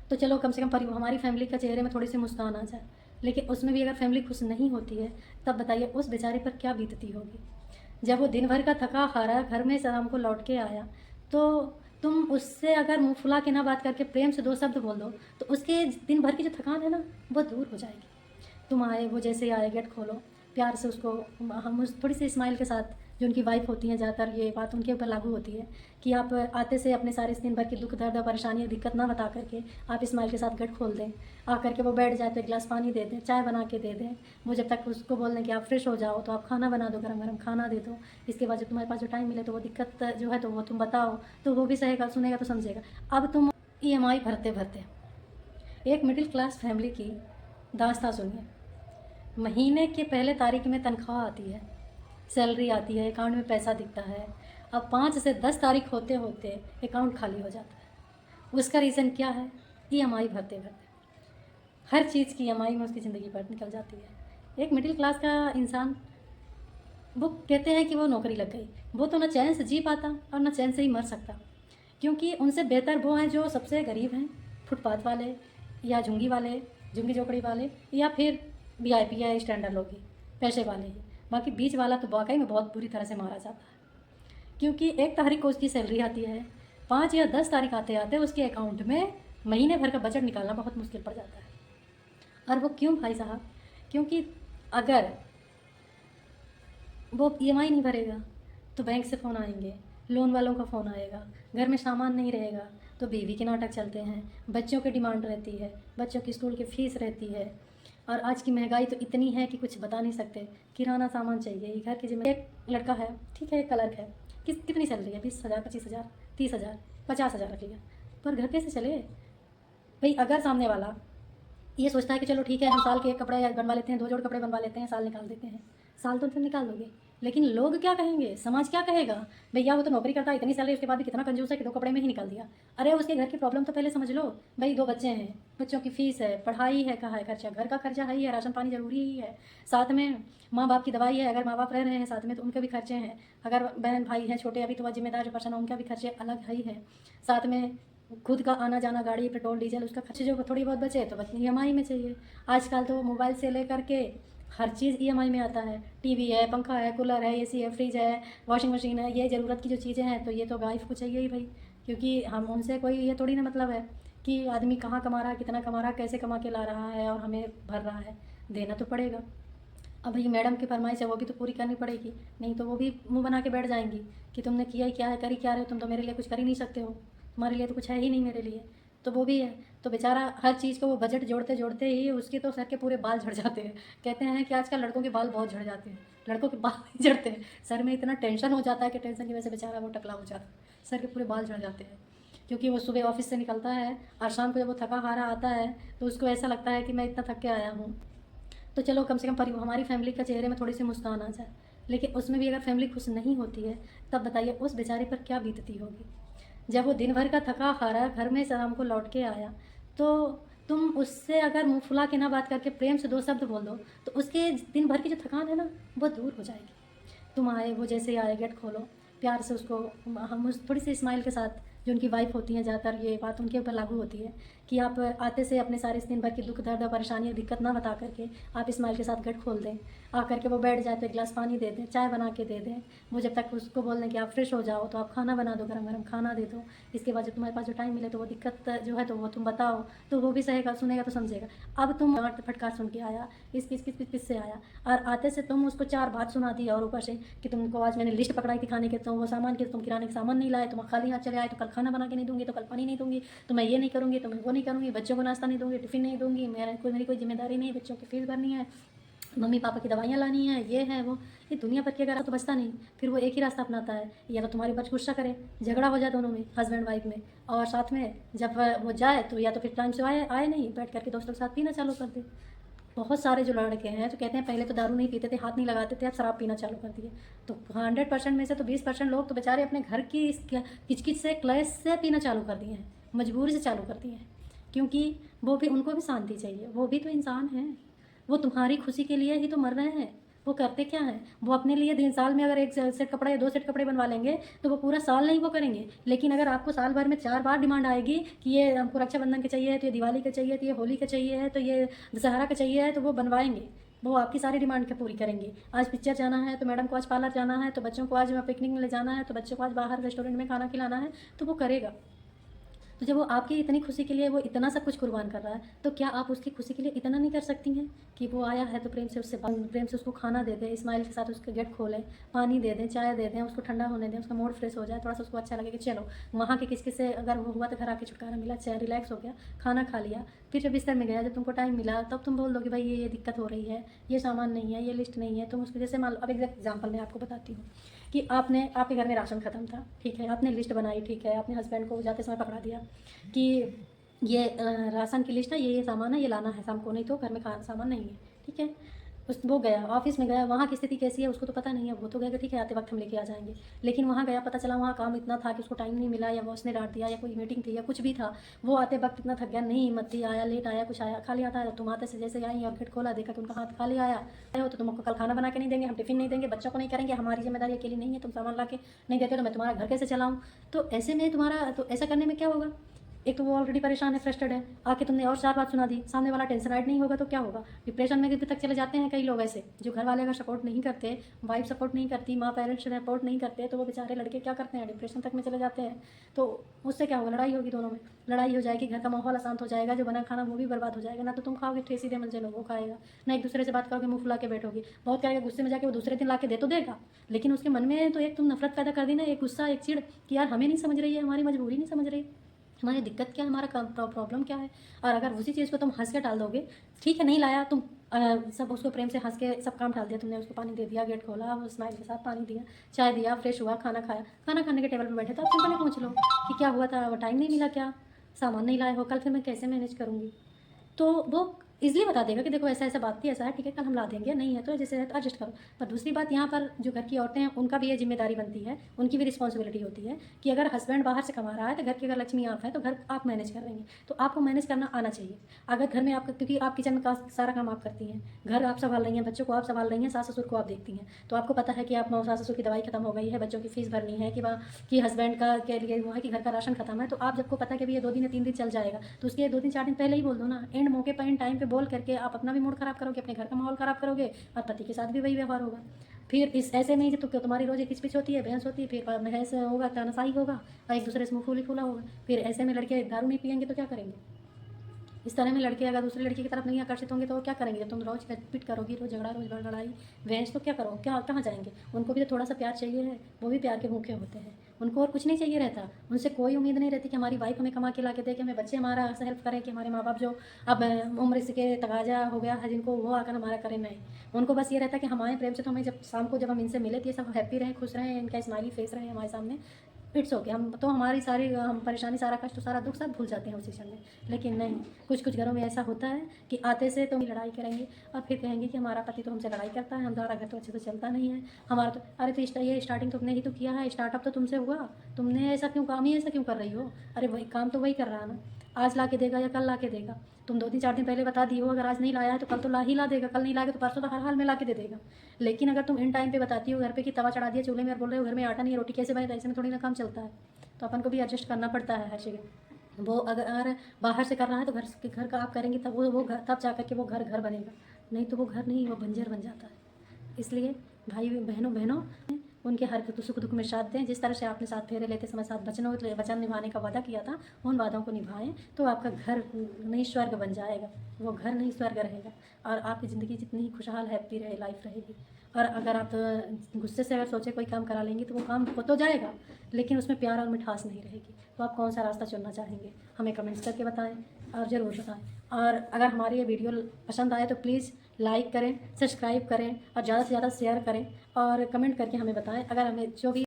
तो चलो कम से कम हमारी फैमिली का चेहरे में थोड़ी सी मुस्कान आ जाए। लेकिन उसमें भी अगर फैमिली खुश नहीं होती है, तब बताइए उस बेचारे पर क्या बीतती होगी। जब वो दिन भर का थका हारा घर में शाम को लौट के आया, तो तुम उससे अगर मुंह फुला के ना बात करके प्रेम से दो शब्द बोल दो, तो उसके दिन भर की जो थकान है ना, वो दूर हो जाएगी। तुम आए, वो जैसे ही आए गेट खोलो, प्यार से उसको, हम उस थोड़ी सी स्माइल के साथ, जो उनकी वाइफ होती हैं ज़्यादातर ये बात उनके ऊपर लागू होती है कि आप आते से अपने सारे दिन भर की दुख दर्द परेशानी दिक्कत ना बता करके आप स्माइल के साथ गेट खोल दें। आ करके वो बैठ जाए तो एक गिलास पानी दे दें, चाय बना के दे दें। वो जब तक उसको बोल दें कि आप फ्रेश हो जाओ, तो आप खाना बना दो, गरम गरम खाना दे दो। इसके बाद जब तुम्हारे पास जो टाइम मिले तो वो दिक्कत जो है तो वो तुम बताओ, तो वो भी सहेगा, सुनेगा तो समझेगा। अब तुम EMI भरते भरते एक मिडिल क्लास फैमिली की दास्तां सुनिए। महीने के पहले तारीख में तनख्वाह आती है, सैलरी आती है, अकाउंट में पैसा दिखता है। अब 5 से 10 तारीख होते होते अकाउंट खाली हो जाता है। उसका रीज़न क्या है? EMI भरते भरते हर चीज़ की EMI में उसकी ज़िंदगी भर निकल जाती है। एक मिडिल क्लास का इंसान, वो कहते हैं कि वो नौकरी लग गई, वो तो ना चैन से जी पाता और ना चैन से ही मर सकता। क्योंकि उनसे बेहतर वो हैं जो सबसे गरीब हैं, फुटपाथ वाले या झुंगी वाले, झुंगी झोपड़ी वाले, या फिर VIP या स्टैंडर्ड लोग ही, पैसे वाले ही। बाकी बीच वाला तो वाकई में बहुत बुरी तरह से मारा जाता है। क्योंकि 1 तारीख को उसकी सैलरी आती है, 5 या 10 तारीख आते आते उसके अकाउंट में महीने भर का बजट निकालना बहुत मुश्किल पड़ जाता है। और वो क्यों भाई साहब? क्योंकि अगर वो EMI नहीं भरेगा तो बैंक से फ़ोन आएंगे, लोन वालों का फ़ोन आएगा, घर में सामान नहीं रहेगा तो बीवी के नाटक चलते हैं, बच्चों की डिमांड रहती है, बच्चों की स्कूल की फ़ीस रहती है। और आज की महंगाई तो इतनी है कि कुछ बता नहीं सकते। किराना सामान चाहिए, घर की जिम्मे। एक लड़का है, ठीक है, एक क्लर्क है, कितनी सैलरी है? 20,000, 25,000, 30,000, 50,000 रख लिया। पर घर कैसे चले भाई? अगर सामने वाला ये सोचता है कि चलो ठीक है, हम साल के एक कपड़े बनवा लेते हैं, 2 जोड़ कपड़े बनवा लेते हैं, साल निकाल देते हैं, साल तो तुम निकाल दोगे, लेकिन लोग क्या कहेंगे, समाज क्या कहेगा? भैया वो तो नौकरी करता है, इतनी सैलरी, उसके बाद भी कितना कंजूस है कि 2 कपड़े में ही निकाल दिया। अरे उसके घर की प्रॉब्लम तो पहले समझ लो भाई। 2 बच्चे हैं, बच्चों की फीस है, पढ़ाई है, कहाँ है खर्चा, घर का खर्चा है ही है, राशन पानी जरूरी ही है, साथ में माँ बाप की दवाई है, अगर माँ बाप रह रहे हैं साथ में तो उनके भी खर्चे हैं, अगर बहन भाई हैं छोटे अभी तो वह जिम्मेदार जो पर्सन है उनका भी खर्चे अलग ही है, साथ में खुद का आना जाना, गाड़ी, पेट्रोल, डीजल, उसका खर्च जो थोड़ी बहुत बचे तो बस EMI में चाहिए। आजकल तो मोबाइल से लेकर के हर चीज़ EMI में आता है। टीवी है, पंखा है, कूलर है, AC है, फ्रिज है, वॉशिंग मशीन है, ये ज़रूरत की जो चीज़ें हैं तो ये तो वाइफ को चाहिए ही भाई। क्योंकि हम उनसे कोई ये थोड़ी ना मतलब है कि आदमी कहाँ कमा रहा है, कितना कमा रहा है, कैसे कमा के ला रहा है और हमें भर रहा है, देना तो पड़ेगा। अब भाई मैडम की फरमाइश है वो भी तो पूरी करनी पड़ेगी, नहीं तो वो भी मुंह बना के बैठ जाएंगी कि तुमने किया ही क्या है, करी क्या रहे हो, तुम तो मेरे लिए कुछ कर ही नहीं सकते हो, तुम्हारे लिए तो कुछ है ही नहीं मेरे लिए। तो वो भी है, तो बेचारा हर चीज़ को वो बजट जोड़ते जोड़ते ही उसके तो सर के पूरे बाल झड़ जाते हैं। कहते हैं कि आजकल लड़कों के बाल बहुत झड़ जाते हैं, लड़कों के बाल नहीं झड़ते हैं, सर में इतना टेंशन हो जाता है कि टेंशन की वजह से बेचारा वो टकला हो जाता है, सर के पूरे बाल झड़ जाते हैं। क्योंकि वो सुबह ऑफिस से निकलता है और शाम को जब वो थका हारा आता है तो उसको ऐसा लगता है कि मैं इतना थक के आया हूँ। तो चलो कम से कम हमारी फैमिली का चेहरे में थोड़ी सी मुस्कान आ जाए। लेकिन उसमें भी अगर फैमिली खुश नहीं होती है, तब बताइए उस बेचारे पर क्या बीतती होगी। जब वो दिन भर का थका हारा घर में शाम को लौट के आया, तो तुम उससे अगर मुंह फुला के ना बात करके प्रेम से 2 शब्द बोल दो, तो उसके दिन भर की जो थकान है ना, वो दूर हो जाएगी। तुम आए, वो जैसे ही आए गेट खोलो, प्यार से उसको, हम उस थोड़ी सी स्माइल के साथ, जो उनकी वाइफ होती हैं ज़्यादातर ये बात उनके ऊपर लागू होती है कि आप आते से अपने सारे दिन भर की दुख दर्द परेशानी दिक्कत ना बता करके आप स्माइल के साथ गेट खोल दें। आ करके वो बैठ जाए तो एक गिलास पानी दे दें, चाय बना के दे दें। वो जब तक उसको बोल दें कि आप फ्रेश हो जाओ, तो आप खाना बना दो, गरम गरम खाना दे दो। इसके बाद जब तुम्हारे पास जो टाइम मिले तो वो दिक्कत जो है तो वो तुम बताओ, तो वो भी सहेगा, सुनेगा तो समझेगा। अब तुम डांट फटकार सुन के आया, इस किस किस किस किस से आया, और आते से तुम उसको 4 बात सुना दी और ऊपर से कि तुमको आज मैंने लिस्ट पकड़ाई थी खाने के, तो वो सामान के, तुम किराने के सामान नहीं लाए, तुम खाली हाथ चले आए, तो कल खाना बना के नहीं दूंगी, तो कल पानी नहीं दूंगी, तो मैं ये नहीं करूँगी, तो मैं वो नहीं करूँगी, बच्चों को नाश्ता नहीं दूंगी, टिफिन नहीं दूंगी, मेरी कोई जिम्मेदारी नहीं, बच्चों की फीस भरनी है, मम्मी पापा की दवाइयाँ लानी है, ये है वो। ये दुनिया भर की अगर तो बचता नहीं। फिर वो एक ही रास्ता अपनाता है, या तो तुम्हारे ऊपर गुस्सा करे, झगड़ा हो जाए दोनों में, हस्बैंड वाइफ में, और साथ में जब वो जाए तो या तो फिर टाइम से आए आए नहीं, बैठ करके दोस्तों के साथ पीना चालू कर दे। बहुत सारे जो लड़के हैं तो कहते हैं पहले तो दारू नहीं पीते थे, हाथ नहीं लगाते थे, अब शराब पीना चालू कर दिए। तो 100% में से तो 20% लोग तो बेचारे अपने घर की किचकिच से, क्लेश से पीना चालू कर दिए हैं, मजबूरी से चालू कर दिए हैं। क्योंकि वो भी, उनको भी शांति चाहिए, वो भी तो इंसान हैं, वो तुम्हारी खुशी के लिए ही तो मर रहे हैं, वो करते क्या हैं, वो अपने लिए दिन साल में अगर एक सेट कपड़े या 2 सेट कपड़े बनवा लेंगे तो वो पूरा साल नहीं वो करेंगे। लेकिन अगर आपको साल भर में 4 बार डिमांड आएगी कि ये हमको रक्षाबंधन के चाहिए है, तो ये दिवाली के चाहिए, तो ये होली के चाहिए है, तो ये दशहरा का चाहिए है, तो वो बनवाएंगे। वो आपकी सारी डिमांड क्या पूरी करेंगे। आज पिक्चर जाना है तो मैडम को आज पार्लर जाना है, तो बच्चों को आज पिकनिक में ले जाना है, तो बच्चों को आज बाहर रेस्टोरेंट में खाना खिलाना है, तो वो करेगा। तो जब वो आपकी इतनी खुशी के लिए वो इतना सब कुछ कुर्बान कर रहा है, तो क्या आप उसकी खुशी के लिए इतना नहीं कर सकती हैं कि वो आया है तो प्रेम से उसको खाना दे दें, स्माइल के साथ उसके गेट खोलें, पानी दे दें, चाय दे दें, उसको ठंडा होने दें, उसका मूड फ्रेश हो जाए, थोड़ा सा उसको अच्छा लगे कि चलो वहाँ के किसी से अगर वो हुआ तो घर आके छुटकारा मिला, चाहे रिलैक्स हो गया, खाना खा लिया। फिर जब बिस्तर में गया, जब तुमको टाइम मिला, तब तुम बोल दो कि भाई ये दिक्कत हो रही है, ये सामान नहीं है, ये लिस्ट नहीं है। तुम उसको जैसे मान लो, अब एग्जाम्पल मैं आपको बताती हूँ कि आपके घर में राशन ख़त्म था, ठीक है, आपने लिस्ट बनाई, ठीक है, आपने हस्बैंड को जाते समय पकड़ा दिया कि ये राशन की लिस्ट है, ये सामान है, ये लाना है शाम को, नहीं तो घर में सामान नहीं है, ठीक है। वो गया ऑफिस में गया, वहाँ की स्थिति कैसी है उसको तो पता नहीं है, वो तो गया कि ठीक है आते वक्त हम लेके आ जाएंगे। लेकिन वहाँ गया, पता चला वहाँ काम इतना था कि उसको टाइम नहीं मिला, या बॉस ने डांट दिया, या कोई मीटिंग थी, या कुछ भी था। वो आते वक्त इतना थक गया, नहीं हिम्मत थी, आया लेट आया, कुछ आया खाली आता है। तुम आते से जैसे आई और गेट खोला, देखा कि उनका हाथ खाली आया हो, तो तुमको कल खाना बना के नहीं देंगे, हम टिफिन नहीं देंगे, बच्चों को नहीं करेंगे, हमारी जिम्मेदारी अकेली नहीं है, तुम सामान ला के नहीं देते तो मैं तुम्हारा घर कैसे चलाऊँ। तो ऐसे में तुम्हारा तो ऐसा करने में क्या होगा, एक तो वो ऑलरेडी परेशान है, फ्रस्ट्रेड है, आके तुमने और 4 बात सुना दी, सामने वाला टेंशन राइड नहीं होगा तो क्या होगा, डिप्रेशन में भी तक चले जाते हैं कई लोग ऐसे, जो घर वाले अगर सपोर्ट नहीं करते, वाइफ सपोर्ट नहीं करती, माँ पेरेंट्स सपोर्ट नहीं करते, तो वो बेचारे लड़के क्या करते हैं, डिप्रेशन तक में चले जाते हैं। तो उससे क्या होगा, लड़ाई होगी, दोनों में लड़ाई हो जाएगी, घर का माहौल अशांत हो जाएगा, जो बना खाना वो भी बर्बाद हो जाएगा। ना तो तुम खाओगे तो सीधे मंजे लोग वो खाएगा, ना एक दूसरे से बात करोगे, मुँह फुला के बैठोगे, बहुत करेगा, गुस्से में जाके वो दूसरे दिन ला के दे तो देगा, लेकिन उसके मन में तो एक तुम नफरत पैदा कर दी ना, एक गुस्सा, एक चिड़ कि यार हमें नहीं समझ रही है, हमारी मजबूरी नहीं समझ रही, हमारी दिक्कत क्या है, हमारा प्रॉब्लम क्या है। और अगर उसी चीज़ को तुम हंस के टाल दोगे, ठीक है नहीं लाया तुम, सब उसको प्रेम से हंस के सब काम टाल दिया तुमने, उसको पानी दे दिया, गेट खोला, स्माइल के साथ पानी दिया, चाय दिया, फ्रेश हुआ, खाना खाया, खाना खाने के टेबल पर बैठे तो आप सिंपली पूछ लो कि क्या हुआ था, वो टाइम नहीं मिला क्या, सामान नहीं लाए हो, कल फिर मैं कैसे मैनेज करूँगी। तो वो ईज़िली बता देगा कि देखो ऐसा ऐसा बात थी, ऐसा है, ठीक है कल हम ला देंगे, नहीं है तो जैसे है तो एडजस्ट करो। पर दूसरी बात यहाँ पर जो घर की औरतें हैं उनका भी ये जिम्मेदारी बनती है, उनकी भी रिस्पॉन्सिबिलिटी होती है कि अगर हस्बैंड बाहर से कमा रहा है तो घर की अगर लक्ष्मी आप है तो घर आप मैनेज कर रही हैं, तो आपको मैनेज करना आना चाहिए। अगर घर में आपका, क्योंकि आप किचन का सारा काम आप करती हैं, घर आप संभाल रही हैं, बच्चों को आप संभाल रही हैं, सास ससुर को आप देखती हैं, तो आपको पता है कि आप सास ससुर की दवाई खत्म हो गई है, बच्चों की फीस भरनी है, कि हस्बैंड का के लिए वो है कि घर का राशन खत्म है, तो आप जब को पता है कि ये 2 दिन या 3 दिन चल जाएगा, तो उसके 2 दिन 4 दिन पहले ही बोल दो ना, एंड मौके पर एंड टाइम पे बोल करके आप अपना भी मूड ख़राब करोगे, अपने घर का माहौल ख़राब करोगे, और पति के साथ भी वही व्यवहार होगा। फिर इस ऐसे में ही तो तुम्हारी रोज़ किचपिच होती है, बहस होती है, फिर बहस होगा, तानाशाही होगा, और एक दूसरे से मुँह फूली फूला होगा। फिर ऐसे में लड़के दारू नहीं पियेंगे तो क्या करेंगे। इस तरह में लड़के अगर दूसरी लड़की की तरफ नहीं आकर्षित होंगे तो वो क्या करेंगे, जब तुम रोज़ पिट करोगी, रोज़ झगड़ा, रोज़ लड़ाई बहस, तो क्या करो, क्या कहाँ जाएंगे। उनको भी तो थोड़ा सा प्यार चाहिए है, वो भी प्यार के भूखे होते हैं, उनको और कुछ नहीं चाहिए रहता, उनसे कोई उम्मीद नहीं रहती कि हमारी वाइफ हमें कमा के ला के दे, कि हमें बच्चे हमारा हेल्प करें, कि हमारे माँ बाप जो अब उम्र के तगाजा हो गया है जिनको, वो आकर हमारा करें। नहीं, उनको बस ये रहता है कि हमारे प्रेम से तो हमें जब शाम को जब हम इनसे मिले तो ये सब हैप्पी रहें, खुश रहें, इनका स्माइली फेस रहे हमारे सामने, इट्स ओके। हम तो हमारी सारी हम परेशानी, सारा कष्ट, सारा दुख सब भूल जाते हैं उसी क्षण में। लेकिन नहीं, कुछ कुछ घरों में ऐसा होता है कि आते से तो लड़ाई करेंगे और फिर कहेंगे कि हमारा पति तो हमसे लड़ाई करता है, हमारा घर तो अच्छे से चलता नहीं है, हमारा तो अरे तो ये स्टार्टिंग तुमने ही तो किया है, स्टार्टअप तो तुमसे हुआ, तुमने ऐसा क्यों, काम ही ऐसा क्यों कर रही हो। अरे वही काम तो वही कर रहा है ना, आज ला के देगा या कल ला के देगा। तुम 2 दिन 4 दिन पहले बता दी हो, अगर आज नहीं लाया है तो कल तो ला ही ला देगा, कल नहीं लाएगा तो परसों तो हर हाल में ला के दे देगा। लेकिन अगर तुम इन टाइम पे बताती हो घर पे कि तवा चढ़ा दिया चूल्हे में और बोल रहे हो घर में आटा नहीं है, रोटी कैसे बने, तो ऐसे में थोड़ी ना काम चलता है। तो अपन को भी एडजस्ट करना पड़ता है हर जगह। वो अगर बाहर से कर रहा है तो घर का आप करेंगे तब वो घर, तब जा कर के वो घर बनेगा, नहीं तो वो घर नहीं, वो बंजर बन जाता है। इसलिए भाई बहनों उनके हर सुख दुख में साथ दें। जिस तरह से आपने साथ फेरे लेते समय साथ वचन निभाने का वादा किया था, उन वादों को निभाएं, तो आपका घर नहीं स्वर्ग बन जाएगा, वो घर नहीं स्वर्ग रहेगा, और आपकी ज़िंदगी जितनी खुशहाल हैप्पी रहे लाइफ रहेगी। और अगर आप गुस्से से अगर सोचे कोई काम करा लेंगी तो वो काम हो तो जाएगा, लेकिन उसमें प्यार और मिठास नहीं रहेगी। तो आप कौन सा रास्ता चुनना चाहेंगे, हमें कमेंट्स करके बताएं और ज़रूर बताएं। और अगर हमारी ये वीडियो पसंद आए तो प्लीज़ लाइक करें, सब्सक्राइब करें और ज़्यादा से ज़्यादा शेयर करें, और कमेंट करके हमें बताएं। अगर हमें जो भी